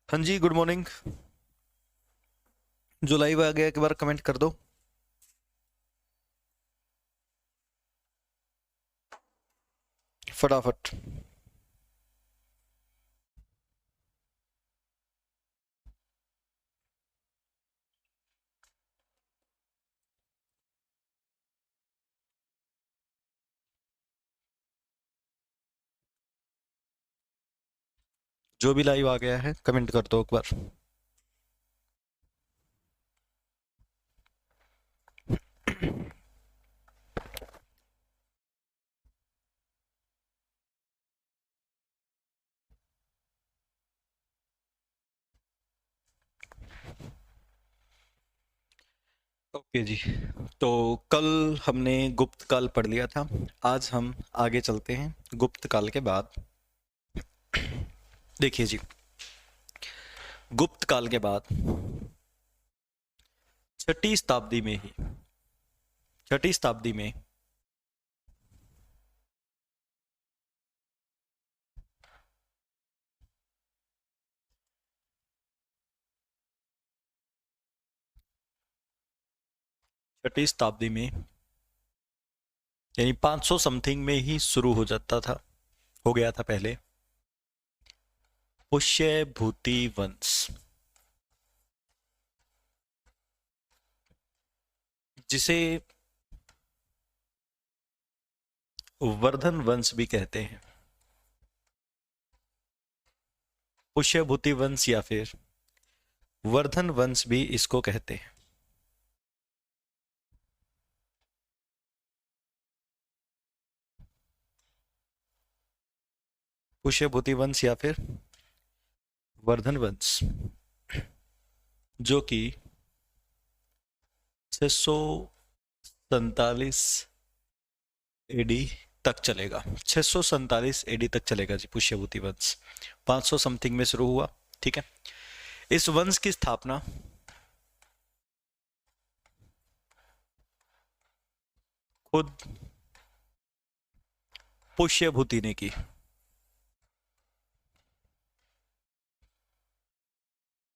हाँ जी, good morning. जो live आ गया एक बार कमेंट कर दो। फटाफट। जो भी लाइव आ गया है कमेंट कर दो एक बार। ओके जी। तो कल हमने गुप्त काल पढ़ लिया था। आज हम आगे चलते हैं गुप्त काल के बाद। देखिए जी, गुप्त काल के बाद छठी शताब्दी में ही छठी शताब्दी में छठी शताब्दी में यानी 500 समथिंग में ही शुरू हो गया था पहले पुष्य भूति वंश, जिसे वर्धन वंश भी कहते हैं। पुष्यभूति वंश या फिर वर्धन वंश भी इसको कहते हैं। पुष्यभूति वंश या फिर वर्धन वंश, जो कि 647 एडी तक चलेगा। 647 एडी तक चलेगा जी पुष्यभूति वंश। 500 समथिंग में शुरू हुआ। ठीक है। इस वंश की स्थापना खुद पुष्यभूति ने की।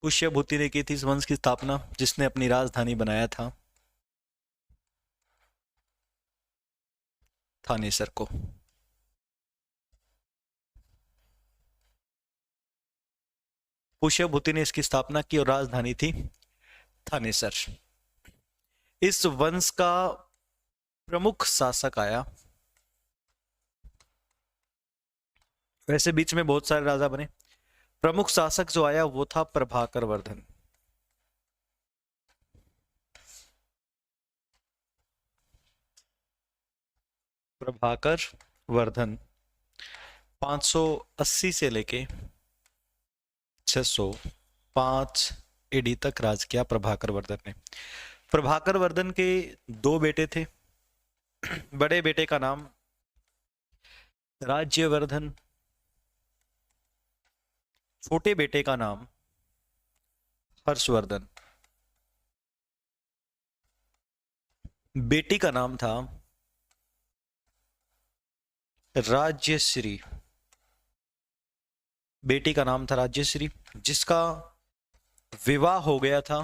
पुष्यभूति ने की थी इस वंश की स्थापना, जिसने अपनी राजधानी बनाया था थानेसर को। पुष्यभूति ने इसकी स्थापना की और राजधानी थी थानेसर। इस वंश का प्रमुख शासक आया, वैसे बीच में बहुत सारे राजा बने। प्रमुख शासक जो आया वो था प्रभाकर वर्धन। प्रभाकर वर्धन 580 से लेके 605 एडी तक राज किया प्रभाकर वर्धन ने। प्रभाकर वर्धन के दो बेटे थे। बड़े बेटे का नाम राज्यवर्धन, छोटे बेटे का नाम हर्षवर्धन। बेटी का नाम था राज्यश्री। बेटी का नाम था राज्यश्री, जिसका विवाह हो गया था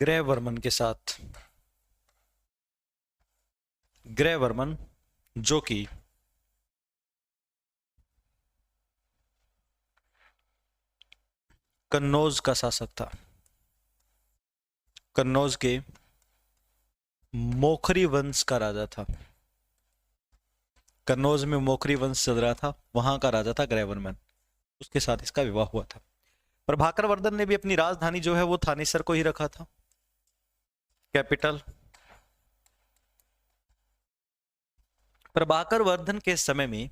ग्रहवर्मन के साथ। ग्रहवर्मन जो कि कन्नौज का शासक था। कन्नौज के मोखरी वंश का राजा था। कन्नौज में मोखरी वंश चल रहा था, वहां का राजा था ग्रहवर्मन। उसके साथ इसका विवाह हुआ था। प्रभाकर वर्धन ने भी अपनी राजधानी जो है वो थानेसर को ही रखा था, कैपिटल। प्रभाकर वर्धन के समय में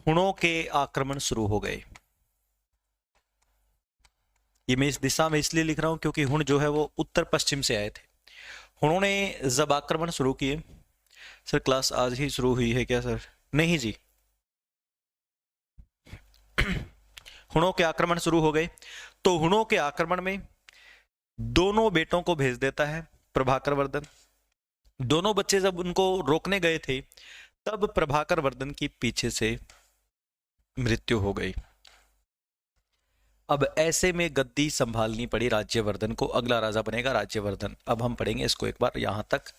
हुणों के आक्रमण शुरू हो गए। ये मैं इस दिशा में इसलिए लिख रहा हूं क्योंकि हुण जो है वो उत्तर पश्चिम से आए थे। हुणों ने जब आक्रमण शुरू किए। सर क्लास आज ही शुरू हुई है क्या सर? नहीं जी। हुणों के आक्रमण शुरू हो गए, तो हुणों के आक्रमण में दोनों बेटों को भेज देता है प्रभाकर वर्धन। दोनों बच्चे जब उनको रोकने गए थे तब प्रभाकर वर्धन की पीछे से मृत्यु हो गई। अब ऐसे में गद्दी संभालनी पड़ी राज्यवर्धन को। अगला राजा बनेगा राज्यवर्धन। अब हम पढ़ेंगे इसको, एक बार यहां तक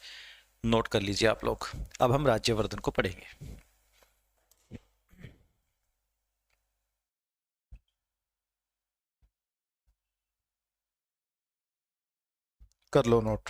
नोट कर लीजिए आप लोग। अब हम राज्यवर्धन को पढ़ेंगे। कर लो नोट।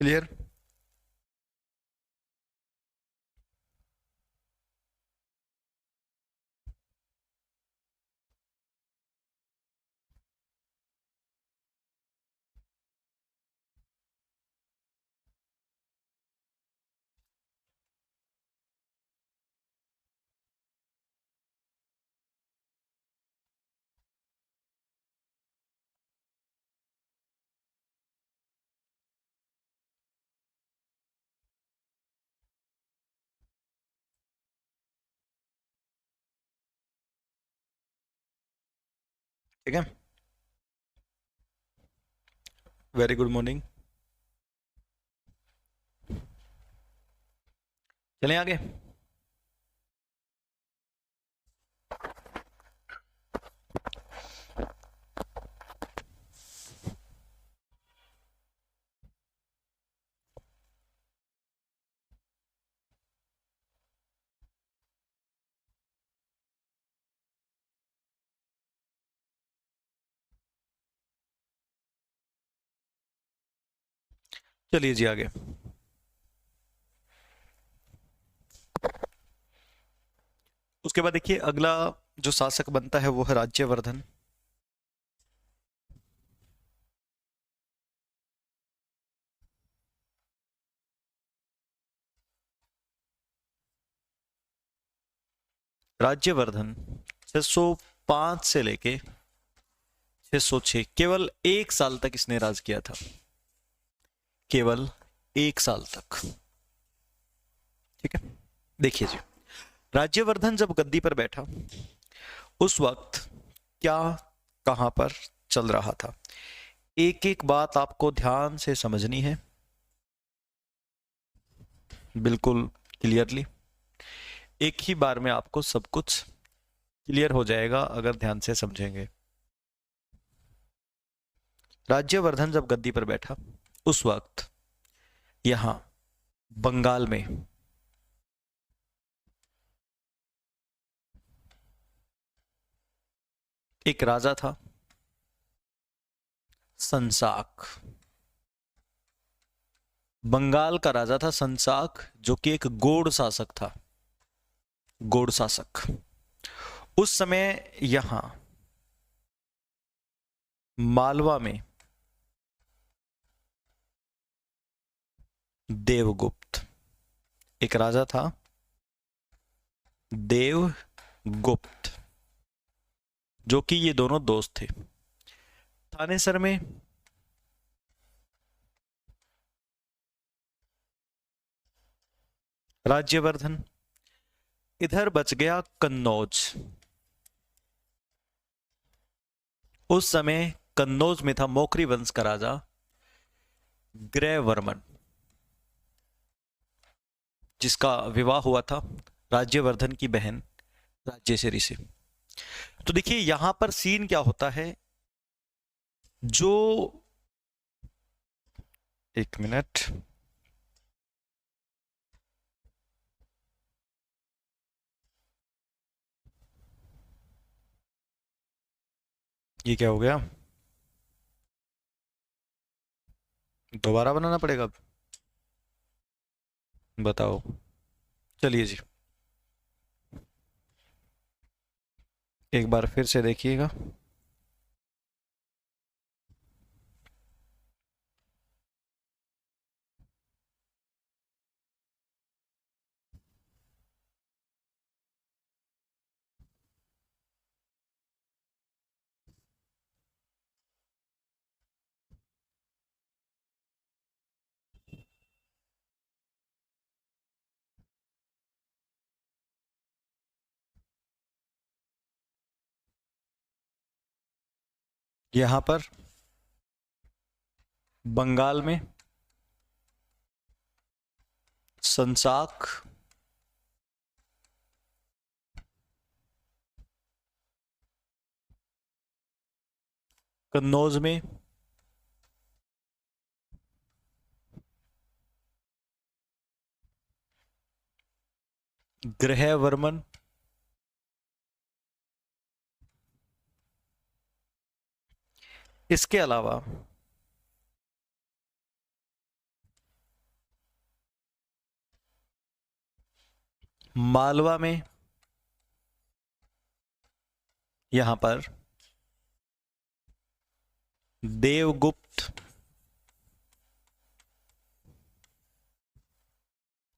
क्लियर? ठीक है, वेरी गुड मॉर्निंग। चलें आगे। चलिए जी आगे। उसके बाद देखिए अगला जो शासक बनता है वो है राज्यवर्धन। राज्यवर्धन 605 से लेके 606, केवल एक साल तक इसने राज किया था। केवल एक साल तक। ठीक है, देखिए जी, राज्यवर्धन जब गद्दी पर बैठा उस वक्त क्या कहां पर चल रहा था, एक एक बात आपको ध्यान से समझनी है, बिल्कुल क्लियरली। एक ही बार में आपको सब कुछ क्लियर हो जाएगा अगर ध्यान से समझेंगे। राज्यवर्धन जब गद्दी पर बैठा उस वक्त यहां बंगाल में एक राजा था, संसाक। बंगाल का राजा था संसाक, जो कि एक गौड़ शासक था। गौड़ शासक। उस समय यहां मालवा में देवगुप्त एक राजा था, देवगुप्त, जो कि ये दोनों दोस्त थे। थानेसर में राज्यवर्धन, इधर बच गया कन्नौज। उस समय कन्नौज में था मोकरी वंश का राजा ग्रैवर्मन, जिसका विवाह हुआ था राज्यवर्धन की बहन राज्यश्री से। तो देखिए यहां पर सीन क्या होता है, जो एक मिनट, ये क्या हो गया? दोबारा बनाना पड़ेगा अब? बताओ। चलिए जी, एक बार फिर से देखिएगा। यहां पर बंगाल में संसाक, कन्नौज में ग्रहवर्मन, इसके अलावा मालवा में यहां पर देवगुप्त,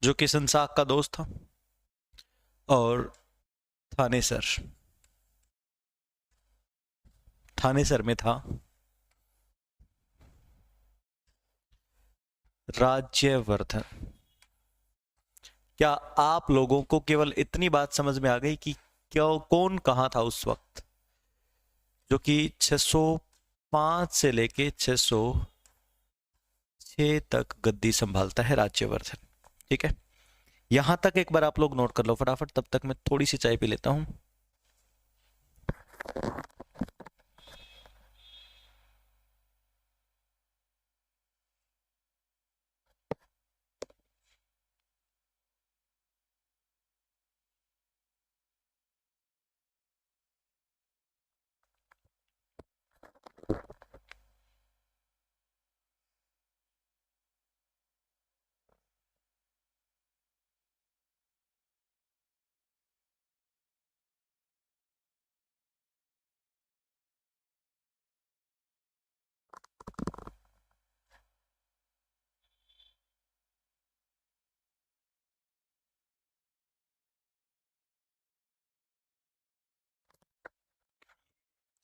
जो कि संसाक का दोस्त था, और थानेसर, थानेसर में था राज्यवर्धन। क्या आप लोगों को केवल इतनी बात समझ में आ गई कि क्यों, कौन कहां था उस वक्त, जो कि 605 से लेके 606 तक गद्दी संभालता है राज्यवर्धन? ठीक है, यहां तक एक बार आप लोग नोट कर लो फटाफट, तब तक मैं थोड़ी सी चाय पी लेता हूं।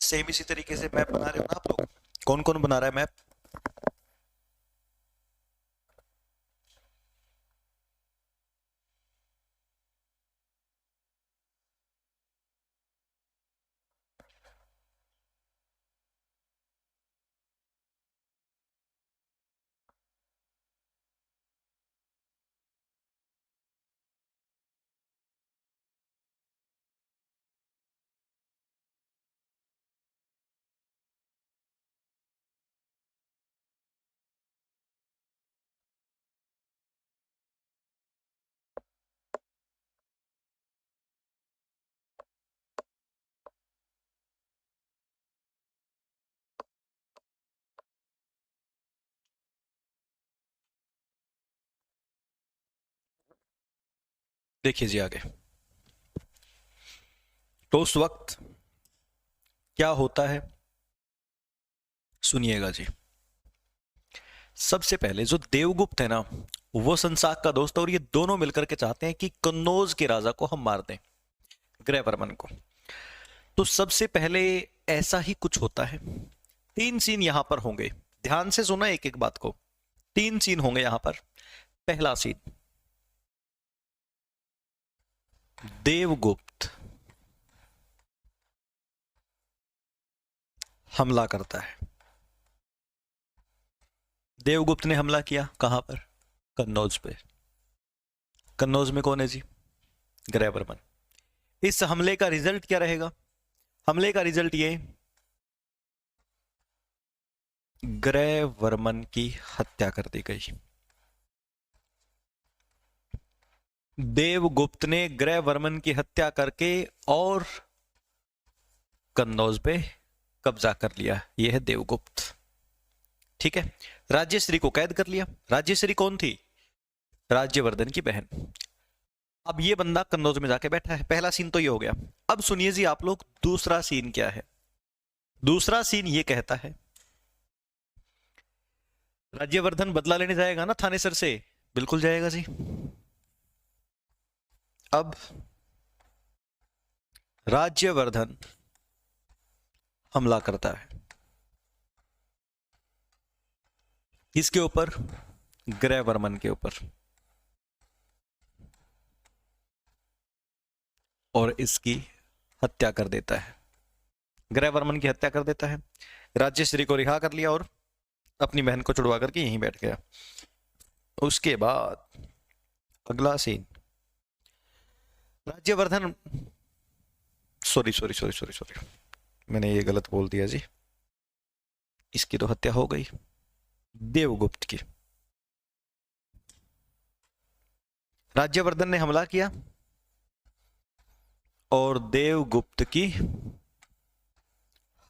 सेम इसी तरीके से मैप बना रहे हो ना आप लोग? कौन कौन बना रहा है मैप? देखिए जी आगे, तो उस वक्त क्या होता है, सुनिएगा जी। सबसे पहले जो देवगुप्त है ना, वो संसाक का दोस्त है, और ये दोनों मिलकर के चाहते हैं कि कन्नौज के राजा को हम मार दें, ग्रहवर्मन को। तो सबसे पहले ऐसा ही कुछ होता है। 3 सीन यहां पर होंगे, ध्यान से सुना एक एक बात को। 3 सीन होंगे यहां पर। पहला सीन, देवगुप्त हमला करता है। देवगुप्त ने हमला किया कहां पर? कन्नौज पे। कन्नौज में कौन है जी? ग्रहवर्मन। इस हमले का रिजल्ट क्या रहेगा? हमले का रिजल्ट ये, ग्रहवर्मन की हत्या कर दी गई। देवगुप्त ने ग्रहवर्मन की हत्या करके और कन्नौज पे कब्जा कर लिया, यह है देवगुप्त। ठीक है, राज्यश्री को कैद कर लिया। राज्यश्री कौन थी? राज्यवर्धन की बहन। अब ये बंदा कन्नौज में जाके बैठा है। पहला सीन तो ये हो गया। अब सुनिए जी आप लोग, दूसरा सीन क्या है। दूसरा सीन ये कहता है, राज्यवर्धन बदला लेने जाएगा ना थानेसर से, बिल्कुल जाएगा जी। अब राज्यवर्धन हमला करता है, किसके ऊपर? ग्रहवर्मन के ऊपर, और इसकी हत्या कर देता है। ग्रहवर्मन की हत्या कर देता है, राज्यश्री को रिहा कर लिया और अपनी बहन को छुड़वा करके यहीं बैठ गया। उसके बाद अगला scene, Rajyavardhan, sorry sorry sorry sorry sorry, मैंने ये गलत बोल दिया जी। इसकी तो हत्या हो गई, देवगुप्त की। राज्यवर्धन ने हमला किया और देवगुप्त की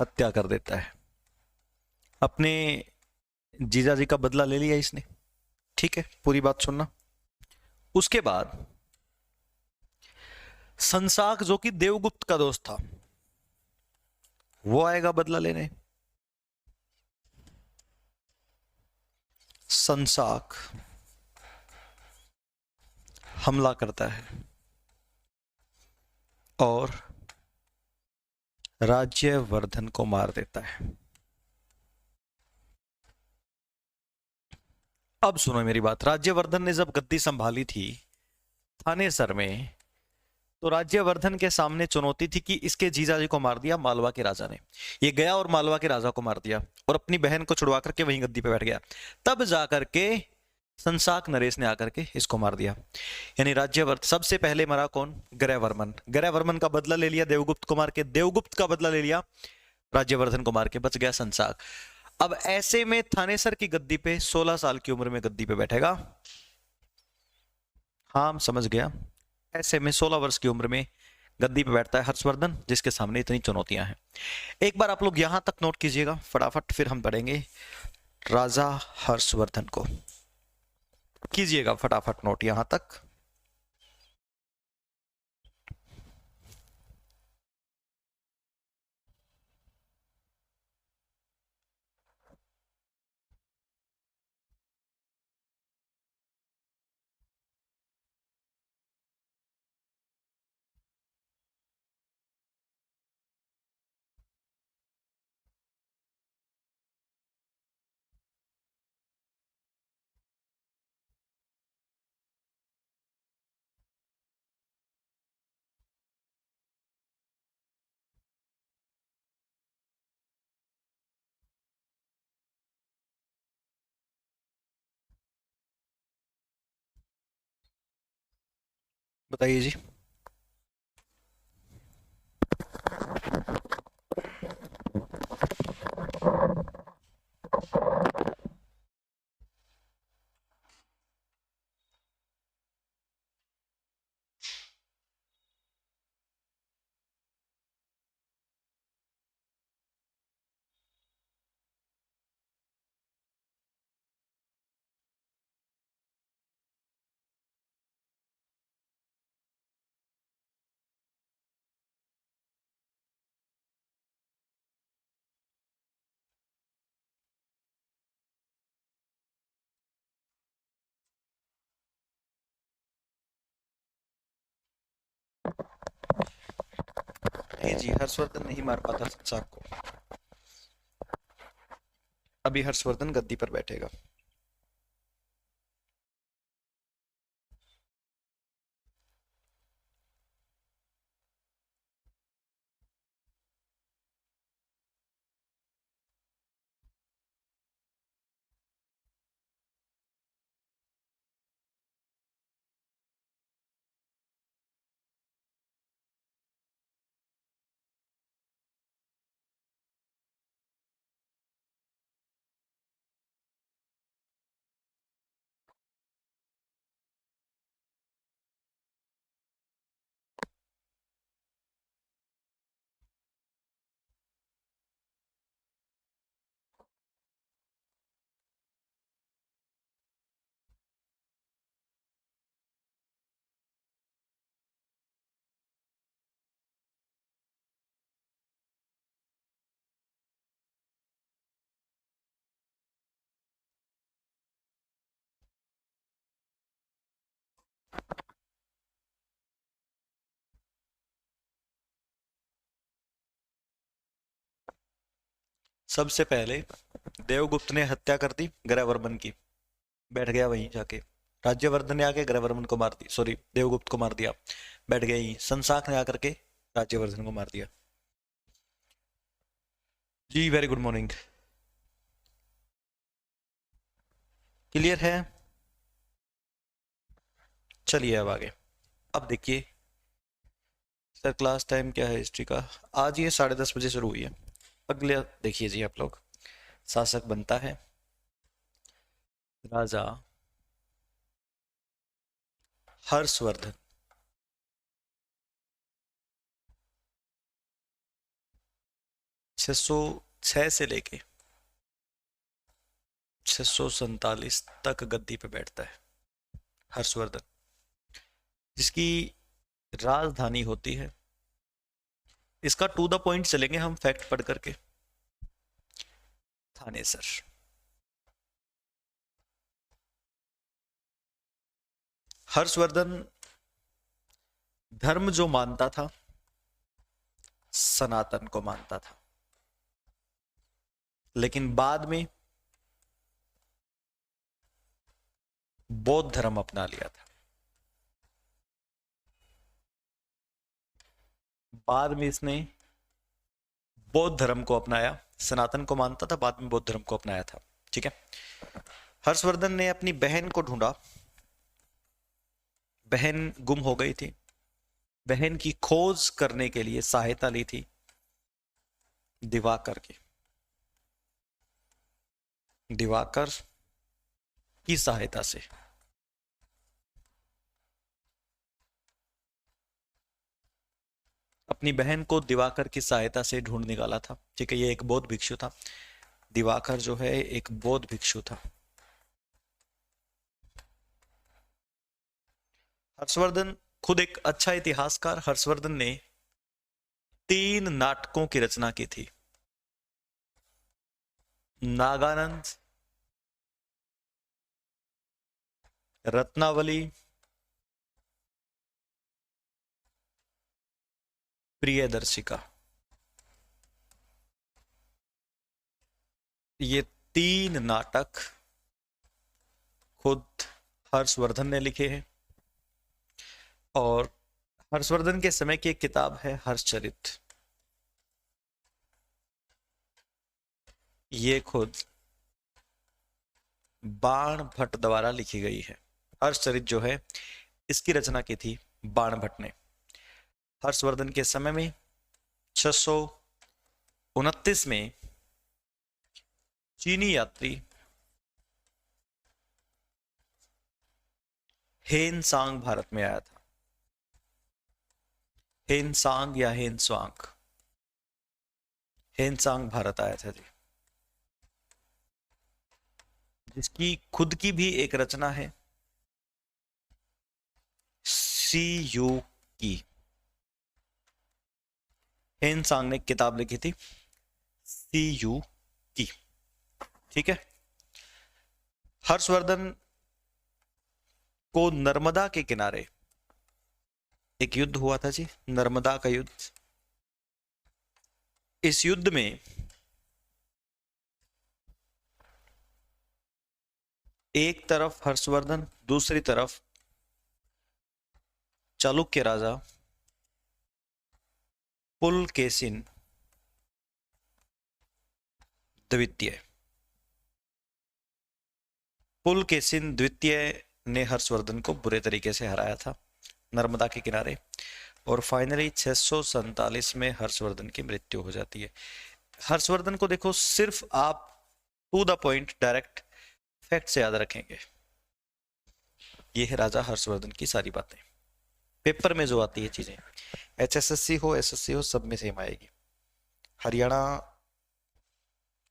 हत्या कर देता है। अपने जीजाजी का बदला ले लिया इसने। ठीक है, पूरी बात सुनना। उसके बाद संसाक, जो कि देवगुप्त का दोस्त था, वो आएगा बदला लेने। संसाक हमला करता है और राज्यवर्धन को मार देता है। अब सुनो मेरी बात। राज्यवर्धन ने जब गद्दी संभाली थी थानेसर में, तो राज्यवर्धन के सामने चुनौती थी कि इसके जीजाजी को मार दिया मालवा के राजा ने। ये गया और मालवा के राजा को मार दिया और अपनी बहन को छुड़वा करके वहीं गद्दी पे बैठ गया। तब जाकर के संसाक नरेश ने आकर के इसको मार दिया। यानी राज्यवर्धन सबसे पहले मरा कौन? ग्रहवर्मन। ग्रहवर्मन का बदला ले लिया देवगुप्त को मार के, देवगुप्त का बदला ले लिया राज्यवर्धन को मार के, बच गया संसाक। अब ऐसे में थानेसर की गद्दी पे 16 साल की उम्र में गद्दी पे बैठेगा। हाँ समझ गया। ऐसे में 16 वर्ष की उम्र में गद्दी पे बैठता है हर्षवर्धन, जिसके सामने इतनी चुनौतियां हैं। एक बार आप लोग यहां तक नोट कीजिएगा फटाफट, फिर हम पढ़ेंगे राजा हर्षवर्धन को। कीजिएगा फटाफट नोट यहां तक। बताइए जी। जी हर्षवर्धन नहीं मार पाता संसाक को। अभी हर्षवर्धन गद्दी पर बैठेगा। सबसे पहले देवगुप्त ने हत्या कर दी ग्रहवर्मन की, बैठ गया वहीं जाके। राज्यवर्धन ने आके ग्रहवर्मन को मार दी, सॉरी देवगुप्त को मार दिया, बैठ गया ही। संसाक ने आकर के राज्यवर्धन को मार दिया। जी वेरी गुड मॉर्निंग। क्लियर है? चलिए अब आगे। अब देखिए सर क्लास टाइम क्या है हिस्ट्री का? आज ये 10:30 बजे शुरू हुई है। अगले देखिए जी आप लोग, शासक बनता है राजा हर्षवर्धन। 606 से लेके 647 तक गद्दी पे बैठता है हर्षवर्धन, जिसकी राजधानी होती है, इसका टू द पॉइंट चलेंगे हम फैक्ट पढ़ करके, थानेसर। हर्षवर्धन धर्म जो मानता था, सनातन को मानता था, लेकिन बाद में बौद्ध धर्म अपना लिया था। बाद में इसने बौद्ध धर्म को अपनाया, सनातन को मानता था, बाद में बौद्ध धर्म को अपनाया था। ठीक है। हर्षवर्धन ने अपनी बहन को ढूंढा, बहन गुम हो गई थी, बहन की खोज करने के लिए सहायता ली थी दिवाकर की। दिवाकर की सहायता से अपनी बहन को दिवाकर की सहायता से ढूंढ निकाला था। ठीक है, ये एक बौद्ध भिक्षु था, दिवाकर जो है एक बौद्ध भिक्षु था। हर्षवर्धन खुद एक अच्छा इतिहासकार। हर्षवर्धन ने 3 नाटकों की रचना की थी, नागानंद, रत्नावली, प्रियदर्शिका। ये 3 नाटक खुद हर्षवर्धन ने लिखे हैं। और हर्षवर्धन के समय की एक किताब है हर्षचरित, ये खुद बाण भट्ट द्वारा लिखी गई है। हर्षचरित जो है इसकी रचना की थी बाण भट्ट ने। हर्षवर्धन के समय में 629 में चीनी यात्री हेनसांग भारत में आया था। हेनसांग या हेनस्वांग, हेनसांग भारत आया था जी, जिसकी खुद की भी एक रचना है सी यू की। हेनसांग ने किताब लिखी थी सी यू की। ठीक है। हर्षवर्धन को नर्मदा के किनारे एक युद्ध हुआ था जी, नर्मदा का युद्ध। इस युद्ध में एक तरफ हर्षवर्धन, दूसरी तरफ चालुक्य राजा पुलकेशिन द्वितीय। पुलकेशिन द्वितीय ने हर्षवर्धन को बुरे तरीके से हराया था नर्मदा के किनारे, और फाइनली 647 में हर्षवर्धन की मृत्यु हो जाती है। हर्षवर्धन को देखो, सिर्फ आप to the point direct fact से याद रखेंगे। ये है राजा हर्षवर्धन की सारी बातें। पेपर में जो आती है चीजें, HSSC हो SSC हो, सब में सेम आएगी। हरियाणा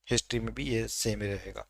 हिस्ट्री में भी ये सेम ही रहेगा।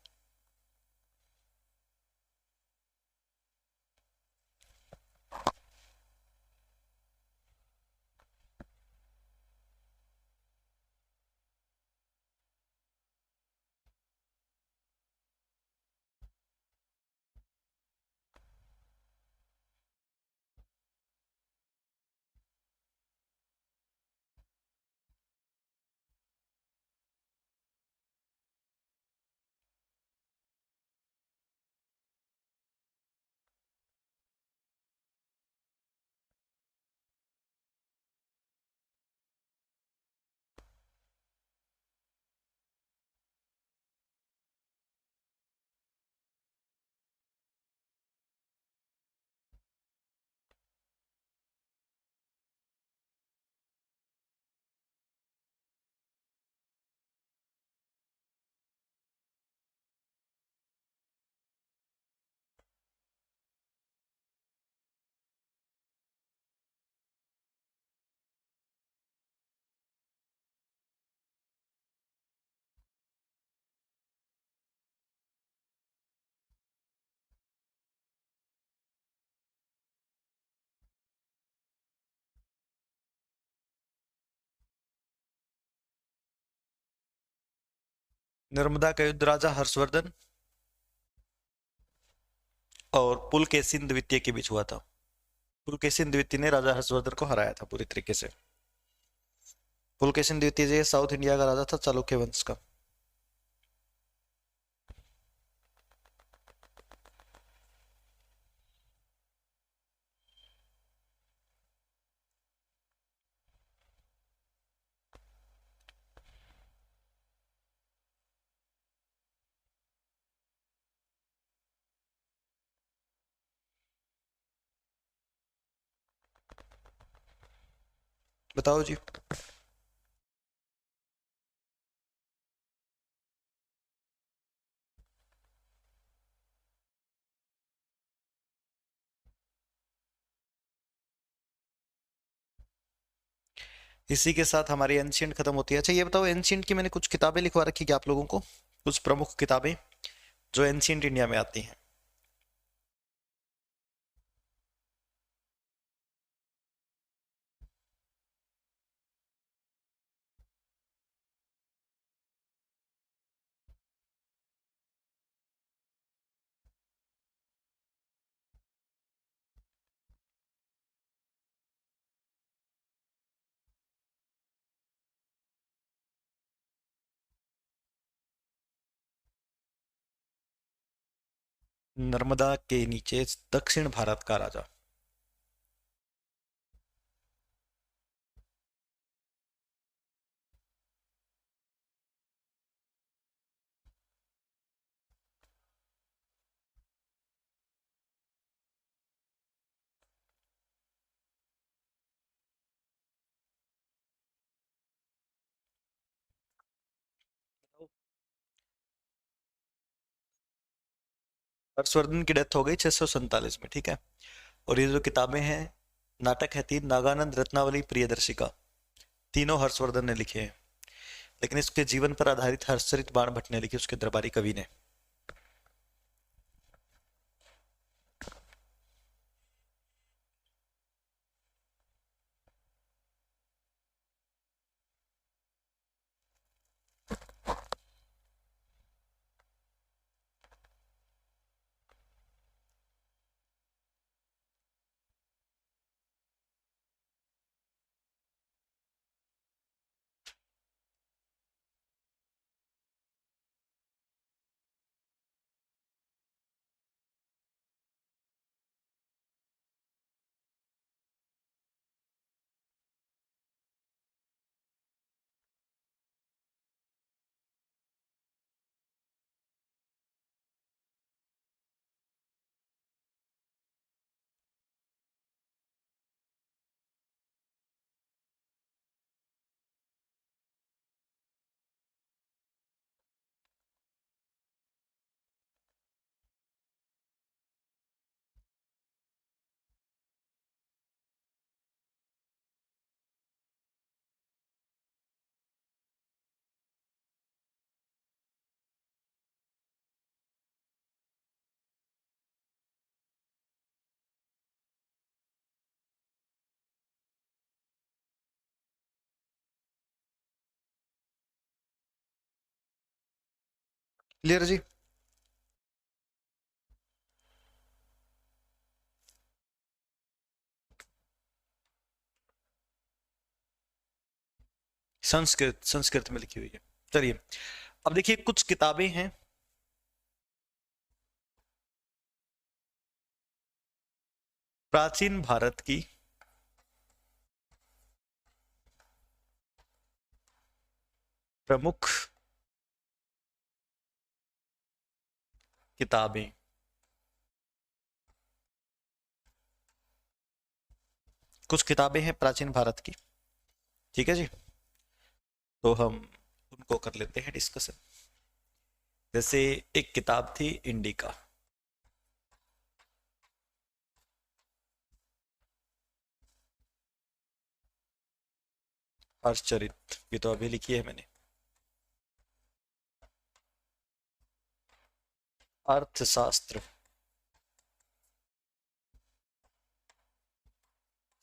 नर्मदा का युद्ध राजा हर्षवर्धन और पुलकेशिन द्वितीय के बीच हुआ था। पुलकेशिन द्वितीय ने राजा हर्षवर्धन को हराया था पूरी तरीके से। पुलकेशिन द्वितीय जो साउथ इंडिया का राजा था चालुक्य वंश का। बताओ जी। इसी के साथ हमारी एंशियंट खत्म होती है। अच्छा ये बताओ, एंशियंट की मैंने कुछ किताबें लिखवा रखी क्या आप लोगों को, कुछ प्रमुख किताबें जो एंशियंट इंडिया में आती हैं। नर्मदा के नीचे दक्षिण भारत का राजा। हर्षवर्धन की डेथ हो गई 647 में, ठीक है। और ये जो किताबें हैं, नाटक है 3, नागानंद, रत्नावली, प्रियदर्शिका, तीनों हर्षवर्धन ने लिखे हैं। लेकिन इसके जीवन पर आधारित हर्षचरित बाण भट्ट ने लिखी, उसके दरबारी कवि ने। क्लियर जी। संस्कृत, संस्कृत में लिखी हुई है। चलिए अब देखिए कुछ किताबें हैं प्राचीन भारत की प्रमुख किताबें। कुछ किताबें हैं प्राचीन भारत की, ठीक है जी। तो हम उनको कर लेते हैं डिस्कशन। जैसे एक किताब थी इंडिका, हर्षचरित, ये तो अभी लिखी है मैंने। अर्थशास्त्र,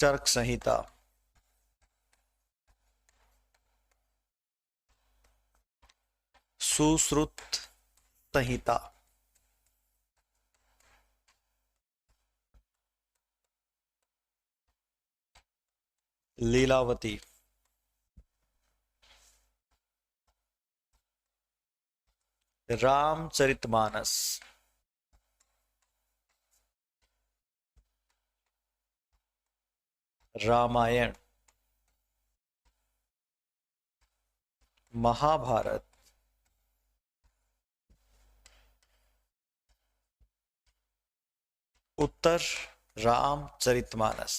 चरक संहिता, सुश्रुत संहिता, लीलावती, रामचरितमानस, रामायण, महाभारत, उत्तर रामचरितमानस।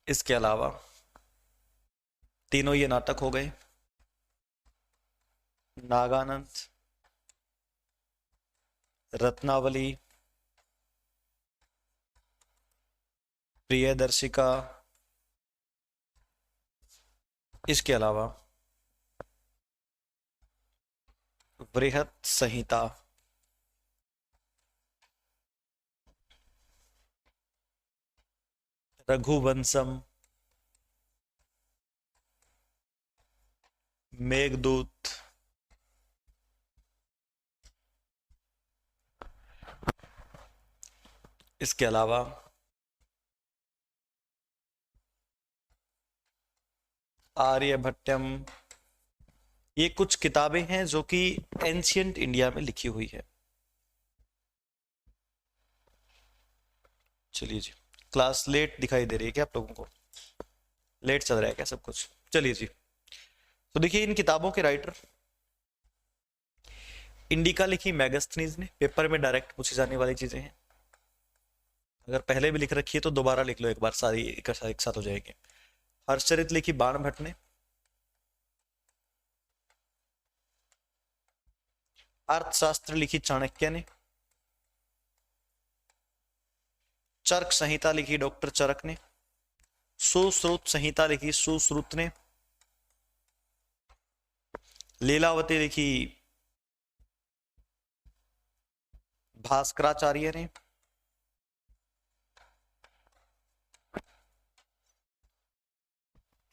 इसके अलावा तीनों ये नाटक हो गए। नागानंद, रत्नावली, प्रियदर्शिका, इसके अलावा बृहत संहिता, रघुवंशम, मेघदूत, इसके अलावा आर्यभट्टम। ये कुछ किताबें हैं जो कि एंशियंट इंडिया में लिखी हुई है। चलिए जी, क्लास लेट दिखाई दे रही है क्या आप लोगों को? लेट चल रहा है क्या सब कुछ? चलिए जी, तो देखिए इन किताबों के राइटर इंडिका लिखी मैगस्थनीज ने, पेपर में डायरेक्ट पूछी जाने वाली चीजें हैं। अगर पहले भी लिख रखी है तो दोबारा लिख लो एक बार, सारी एक साथ हो जाएगी। हर्षचरित लिखी बाण भट्ट ने। अर्थशास्त्र लिखी चाणक्य ने। चरक संहिता लिखी डॉक्टर चरक ने। सुश्रुत संहिता लिखी सुश्रुत ने। लीलावती लिखी भास्कराचार्य ने।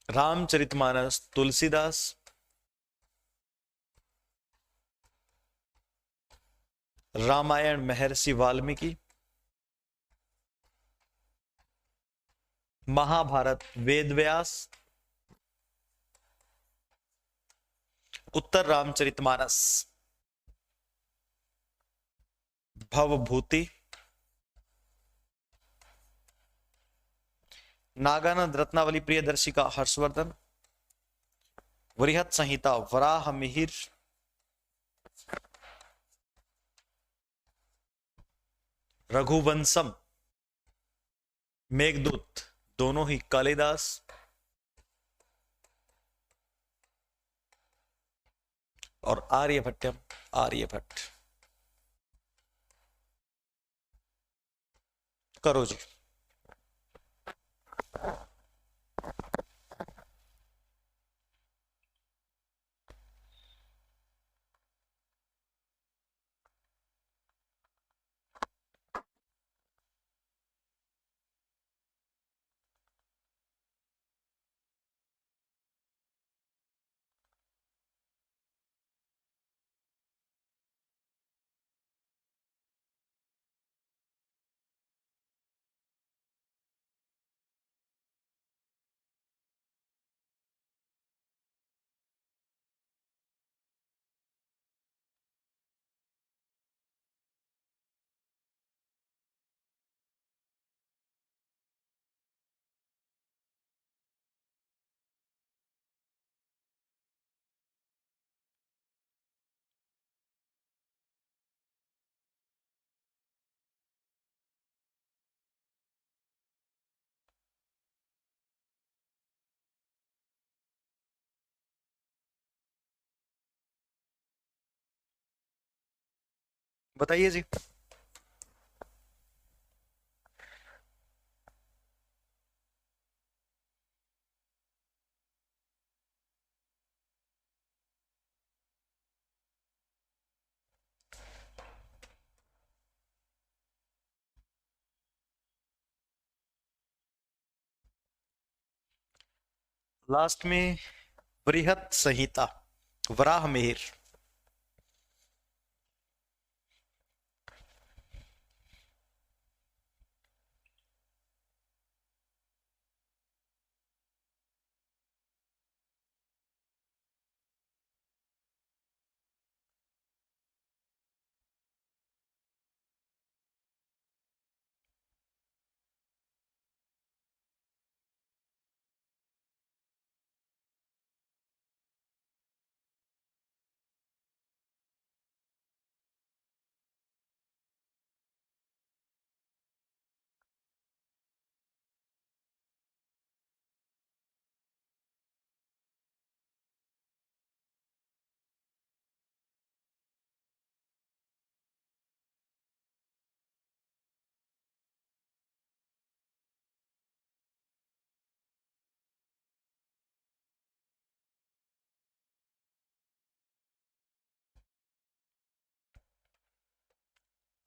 रामचरितमानस तुलसीदास। रामायण महर्षि वाल्मीकि। महाभारत वेदव्यास। उत्तर रामचरितमानस भवभूति। नागानंद रत्नावली प्रियदर्शिका हर्षवर्धन। बृहत संहिता वराह मिहिर। रघुवंशम मेघदूत दोनों ही कालिदास। और आर्यभट्टम आर्यभट्ट। करो जी। बताइए जी। लास्ट में बृहत संहिता, वराह मिहिर।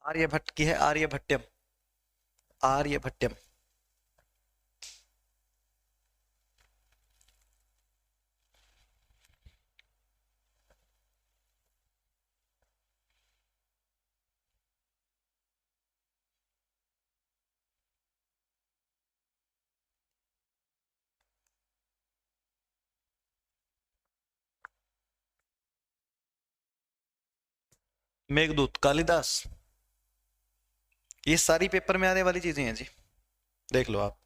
आर्यभट्ट की है, आर्यभट्टम, आर्यभट्टम। मेघदूत कालिदास। ये सारी पेपर में आने वाली चीजें हैं जी, देख लो आप।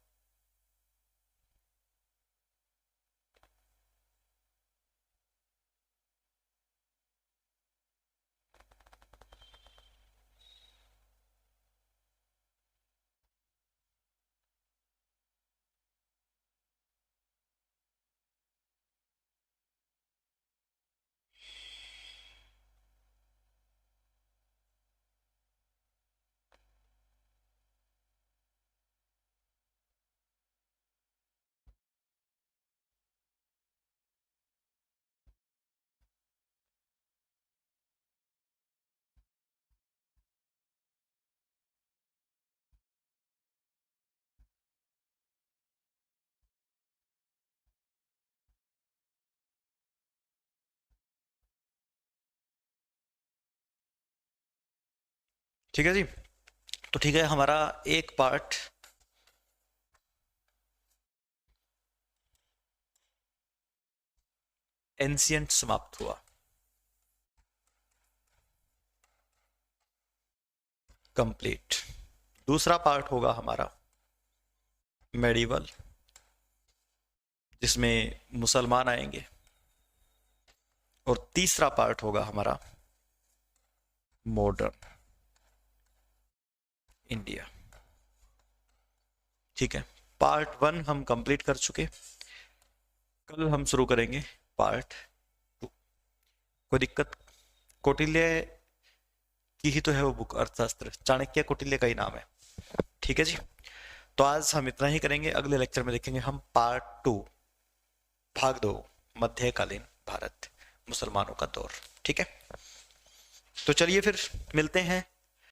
ठीक है जी, तो ठीक है, हमारा एक पार्ट एंशियंट समाप्त हुआ। कंप्लीट। दूसरा पार्ट होगा हमारा मेडिवल, जिसमें मुसलमान आएंगे। और तीसरा पार्ट होगा हमारा मॉडर्न इंडिया। ठीक है, पार्ट 1 हम कंप्लीट कर चुके। कल हम शुरू करेंगे पार्ट 2। कोई दिक्कत? कौटिल्य की ही तो है वो बुक, अर्थशास्त्र, चाणक्य कौटिल्य का ही नाम है। ठीक है जी, तो आज हम इतना ही करेंगे। अगले लेक्चर में देखेंगे हम पार्ट 2, भाग 2, मध्यकालीन भारत, मुसलमानों का दौर। ठीक है, तो चलिए फिर मिलते हैं